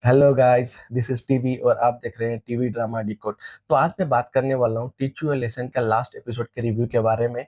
Hello guys, this is TV और आप देख रहे हैं टीवी ड्रामा डिकोड। तो आज मैं बात करने वाला हूँ टीच यू लेसन का लास्ट एपिसोड के रिव्यू के बारे में।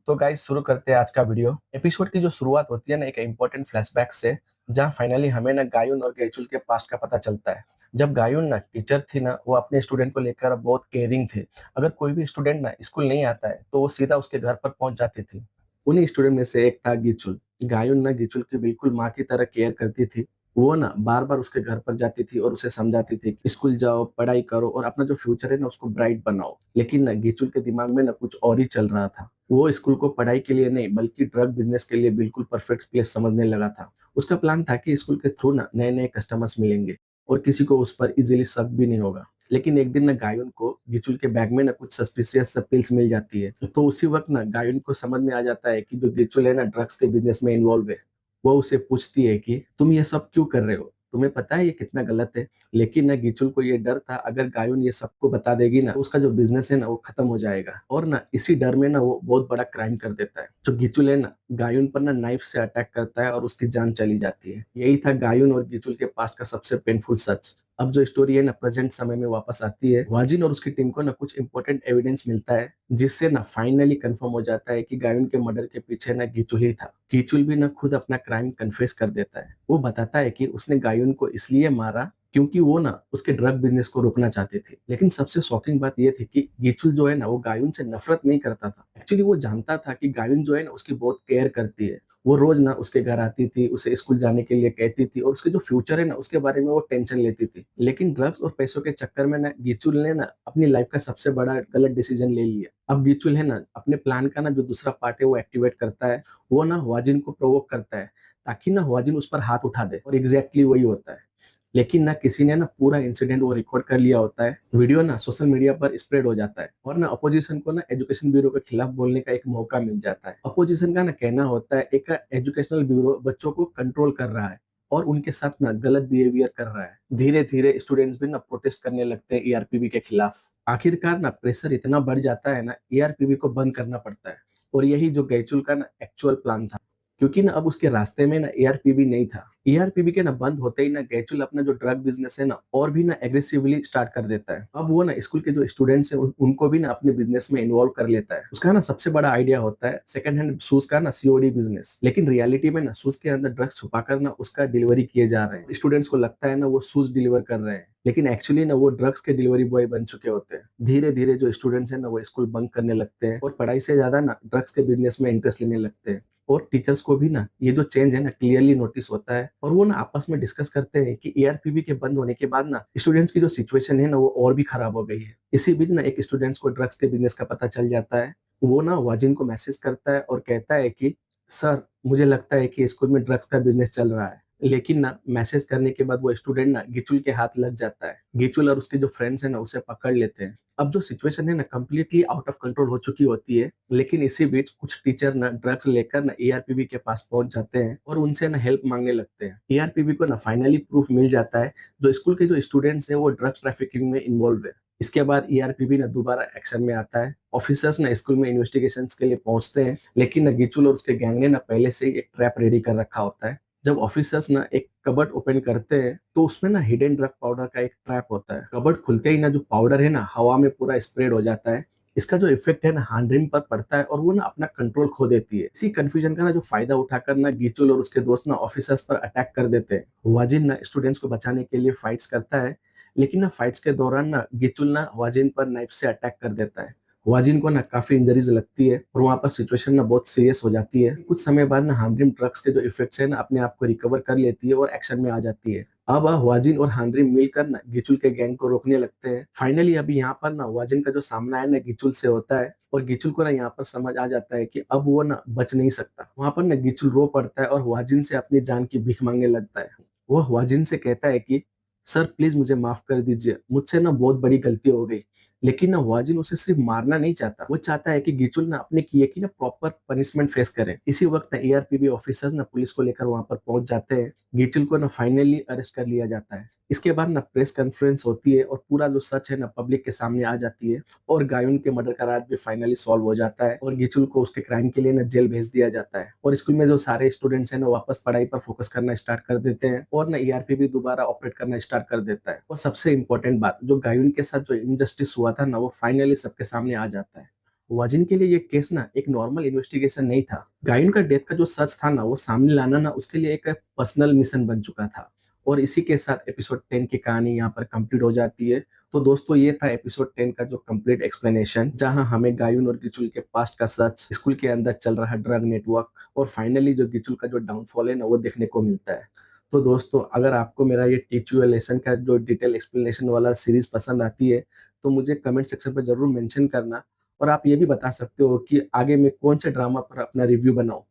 तो गाइस शुरू करते हैं आज का वीडियो। एपिसोड की जो शुरुआत होती है ना, एक इम्पोर्टेंट फ्लैशबैक से, जहाँ फाइनली हमें ना गायुन और गेचुल के पास्ट का पता चलता है। जब गायुन ना टीचर थी ना, वो अपने स्टूडेंट को लेकर बहुत केयरिंग थे। अगर कोई भी स्टूडेंट ना स्कूल नहीं आता है तो वो सीधा उसके घर पर पहुंच जाती थी। उन्हीं स्टूडेंट में से एक था गिचुल। गायुन ना गिचुल की बिल्कुल माँ की तरह केयर करती थी। वो ना बार-बार उसके घर पर जाती थी और उसे समझाती थी कि स्कूल जाओ, पढ़ाई करो और अपना जो फ्यूचर है ना उसको ब्राइट बनाओ। लेकिन ना गिचुल के दिमाग में ना कुछ और ही चल रहा था। वो स्कूल को पढ़ाई के लिए नहीं बल्कि ड्रग बिज़नेस के लिए बिल्कुल परफेक्ट प्लेस समझने लगा था। उसका प्लान था कि स्कूल के थ्रू ना नए-नए कस्टमर्स मिलेंगे और किसी को उस पर ईज़िली शक भी नहीं होगा। लेकिन एक दिन ना गायुन को गिचुल के बैग में ना कुछ सस्पिशियस सा पिल्स मिल जाती है। तो उसी वक़्त ना गायुन को समझ में आ जाता है कि जो गिचुल है ना ड्रग्स के बिज़नेस में इन्वॉल्व है। वो उसे पूछती है कि तुम ये सब क्यों कर रहे हो? तुम्हें पता है ये कितना गलत है? लेकिन ना गिचुल को ये डर था, अगर गायुन ये सबको बता देगी ना, तो उसका जो बिज़नेस है ना वो खत्म हो जाएगा और ना इसी डर में ना वो बहुत बड़ा क्राइम कर देता है। जो गिचुल है ना, गायुन पर ना नाइफ से अटैक करता है और उसकी जान चली जाती है। यही था गायुन और गिचुल के पास्ट का सबसे पेनफुल सच। अब जो स्टोरी है ना प्रेजेंट समय में वापस आती है। वाजिन और उसकी टीम को ना कुछ इंपॉर्टेंट एविडेंस मिलता है, जिससे ना फाइनली कंफर्म हो जाता है कि गायुन के मर्डर के पीछे ना गिचुल ही था। गिचुल भी ना खुद अपना क्राइम कन्फेस कर देता है। वो बताता है कि उसने गायुन को इसलिए मारा क्योंकि वो ना उसके ड्रग बिजनेस को रोकना चाहते थे। लेकिन सबसे शॉकिंग बात ये थी कि गिचुल जो है ना वो गायुन से नफरत नहीं करता था। एक्चुअली वो जानता था कि गायुन जो है ना उसकी बहुत केयर करती है। वो रोज ना उसके घर आती थी, उसे स्कूल जाने के लिए कहती थी और उसके जो फ्यूचर है ना उसके बारे में वो टेंशन लेती थी। लेकिन ड्रग्स और पैसों के चक्कर में ना गिचुल ने ना अपनी लाइफ का सबसे बड़ा गलत डिसीजन ले लिया। अब गिचुल है ना अपने प्लान का ना जो दूसरा पार्ट है वो एक्टिवेट करता है। वो ना हुआजिन को प्रोवोक करता है ताकि ना हुआजिन उस पर हाथ उठा दे, और एग्जैक्टली वही होता है। लेकिन ना किसी ने ना पूरा इंसिडेंट वो रिकॉर्ड कर लिया होता है। वीडियो ना सोशल मीडिया पर स्प्रेड हो जाता है और ना अपोजिशन को ना एजुकेशन ब्यूरो के खिलाफ बोलने का एक मौका मिल जाता है। अपोजिशन का ना कहना होता है एक एजुकेशनल ब्यूरो बच्चों को कंट्रोल कर रहा है और उनके साथ ना गलत बिहेवियर कर रहा है। धीरे धीरे स्टूडेंट्स भी ना प्रोटेस्ट करने लगते हैं ईआरपीबी के खिलाफ। आखिरकार ना प्रेशर इतना बढ़ जाता है ना, ईआरपीबी को बंद करना पड़ता है। और यही जो गैचुल का ना एक्चुअल प्लान था, क्योंकि ना अब उसके रास्ते में ना ईआरपीबी नहीं था। ईआरपीबी के ना बंद होते ही ना गैचुल अपना जो ड्रग बिजनेस है ना और भी ना एग्रेसिवली स्टार्ट कर देता है। अब वो ना स्कूल के जो स्टूडेंट्स हैं उनको भी ना अपने बिजनेस में इन्वॉल्व कर लेता है। उसका ना सबसे बड़ा आइडिया होता है सेकंड हैंड शूज का ना सीओडी बिजनेस। लेकिन रियलिटी में ना शूज के अंदर ड्रग्स छुपाकर ना उसका डिलीवरी किए जा रहे हैं। स्टूडेंट्स को लगता है ना वो शूज डिलीवर कर रहे हैं, लेकिन एक्चुअली ना वो ड्रग्स के डिलीवरी बॉय बन चुके होते हैं। धीरे धीरे जो स्टूडेंट्स हैं ना वो स्कूल बंक करने लगते हैं और पढ़ाई से ज्यादा ना ड्रग्स के बिजनेस में इंटरेस्ट लेने लगते हैं। और टीचर्स को भी ना ये जो चेंज है ना क्लियरली नोटिस होता है और वो ना आपस में डिस्कस करते हैं कि ईआरपीबी के बंद होने के बाद ना स्टूडेंट्स की जो सिचुएशन है ना वो और भी खराब हो गई है। इसी बीच ना एक स्टूडेंट्स को ड्रग्स के बिजनेस का पता चल जाता है। वो ना वाजिन को मैसेज करता है और कहता है कि सर, मुझे लगता है कि स्कूल में ड्रग्स का बिजनेस चल रहा है। लेकिन ना मैसेज करने के बाद वो स्टूडेंट ना गिचुल के हाथ लग जाता है। गिचुल और उसके जो फ्रेंड्स हैं ना उसे पकड़ लेते हैं। अब जो सिचुएशन है ना कंप्लीटली आउट ऑफ कंट्रोल हो चुकी होती है। लेकिन इसी बीच कुछ टीचर ना ड्रग्स लेकर ना एआरपीबी के पास पहुंच जाते हैं और उनसे ना हेल्प मांगने लगते हैं। एआरपीबी को ना फाइनली प्रूफ मिल जाता है जो स्कूल के जो स्टूडेंट्स हैं वो ड्रग्स ट्रैफिकिंग में इन्वॉल्व है। इसके बाद ईआरपीबी ना दोबारा एक्शन में आता है। ऑफिसर्स ना स्कूल में इन्वेस्टिगेशन के लिए पहुंचते हैं, लेकिन ना गिचुल और उसके गैंग ने ना पहले से ही एक ट्रैप रेडी कर रखा होता है। जब ऑफिसर्स ना एक कबर्ड ओपन करते हैं तो उसमें ना हिडन ड्रग पाउडर का एक ट्रैप होता है। कबर्ड खुलते ही ना जो पाउडर है ना हवा में पूरा स्प्रेड हो जाता है। इसका जो इफेक्ट है ना हांड्रिम पर पड़ता है और वो ना अपना कंट्रोल खो देती है। इसी कंफ्यूजन का ना जो फायदा उठाकर ना गिचुल और उसके दोस्त ना ऑफिसर्स पर अटैक कर देते हैं। वाजिन ना स्टूडेंट्स को बचाने के लिए फाइट्स करता है, लेकिन ना फाइट्स के दौरान ना गिचुल ना वाजिन पर नाइफ से अटैक कर देता है। वाजिन को ना काफी इंजरीज लगती है और वहां पर सिचुएशन ना बहुत सीरियस हो जाती है। कुछ समय बाद ना हांड्रिम ड्रग्स के जो इफेक्ट्स है ना अपने आप को रिकवर कर लेती है और एक्शन में आ जाती है। अब वाजिन और हांड्रिम मिलकर ना गिचुल के गैंग को रोकने लगते हैं। फाइनली अभी यहाँ पर ना वाजिन का जो सामना है ना गिचुल से होता है और गिचुल को ना यहाँ पर समझ आ जाता है कि अब वो ना बच नहीं सकता। वहां पर ना गिचुल रो पड़ता है और वाजिन से अपनी जान की भीख मांगने लगता है। वो वाजिन से कहता है कि सर प्लीज मुझे माफ कर दीजिए, मुझसे ना बहुत बड़ी गलती हो गई। लेकिन ना वाजिन उसे सिर्फ मारना नहीं चाहता, वो चाहता है कि गिचुल ना अपने किए की ना प्रॉपर पनिशमेंट फेस करे। इसी वक्त एआरपीबी ऑफिसर्स ना पुलिस को लेकर वहां पर पहुंच जाते हैं। गिचुल को ना फाइनली अरेस्ट कर लिया जाता है। इसके बाद ना प्रेस कॉन्फ्रेंस होती है और पूरा जो सच है ना पब्लिक के सामने आ जाती है और गायुन के मर्डर का राज भी फाइनली सॉल्व हो जाता है और गिचुल को उसके क्राइम के लिए ना जेल भेज दिया जाता है और स्कूल में जो सारे स्टूडेंट्स हैं ना वापस पढ़ाई पर फोकस करना स्टार्ट कर देते हैं और ना ईआरपी भी दोबारा ऑपरेट करना स्टार्ट कर देता है। और सबसे इंपॉर्टेंट बात, जो गायुन के साथ जो इनजस्टिस हुआ था ना वो फाइनली सबके सामने आ जाता है। वाजिन के लिए ये केस ना एक नॉर्मल इन्वेस्टिगेशन नहीं था। गायुन का डेथ का जो सच था ना वो सामने लाना ना उसके लिए एक पर्सनल मिशन बन चुका था। और इसी के साथ एपिसोड 10 की कहानी यहाँ पर कंप्लीट हो जाती है। तो दोस्तों ये था एपिसोड 10 का जो कंप्लीट एक्सप्लेनेशन, जहां हमें गायुन और गिचुल के पास्ट का सच, स्कूल के अंदर चल रहा ड्रग नेटवर्क और फाइनली जो गिचुल का जो डाउनफॉल है ना वो देखने को मिलता है। तो दोस्तों अगर आपको मेरा ये टीच यू लेसन का जो डिटेल एक्सप्लेनेशन वाला सीरीज पसंद आती है तो मुझे कमेंट सेक्शन पर जरूर मेंशन करना। और आप ये भी बता सकते हो कि आगे मैं कौन से ड्रामा पर अपना रिव्यू बनाऊं।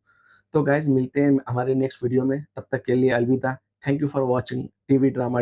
तो गाइज मिलते हैं हमारे नेक्स्ट वीडियो में, तब तक के लिए अलविदा। Thank you for watching TV drama.